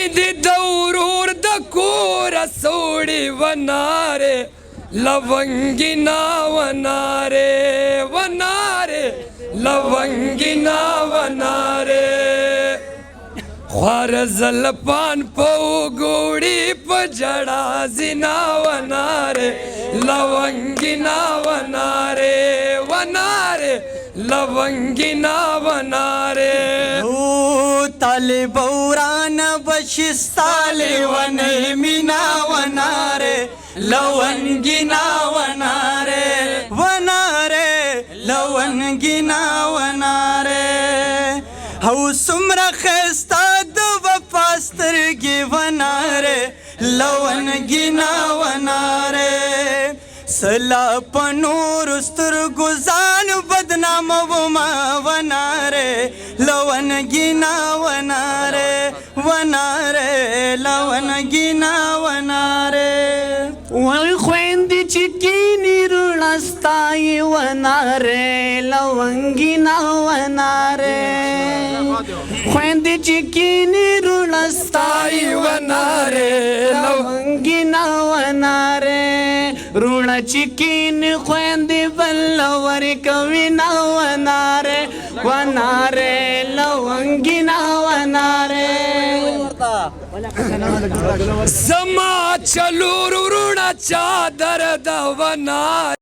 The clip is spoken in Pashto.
خویندې د ورور د کوره سوړې ونارې لونګینا ونارې ونارې لونګینا ونارې خوار زلپان په وګوړي په جړا زنا ونارې لونګینا ونارې ونارې لونګینا ونارې طالب وران بشستالی ونی مینا وناره لونگینا وناره وناره لونگینا وناره او سمرا خستا دو وفاسترگی وناره لونگینا وناره سلا پنور استر گزان بدنام وما وناره لونگینا وناره وناره لونگینا وناره وای خويندې چې کینی رڼستای وناره لونګینا وناره خويندې چې کینی رڼستای وناره لونګینا وناره روڼ چې کین خويندې بل ور کوي نا وناره وناره لونګینا وناره زما چلور وروڼه چادر د وناره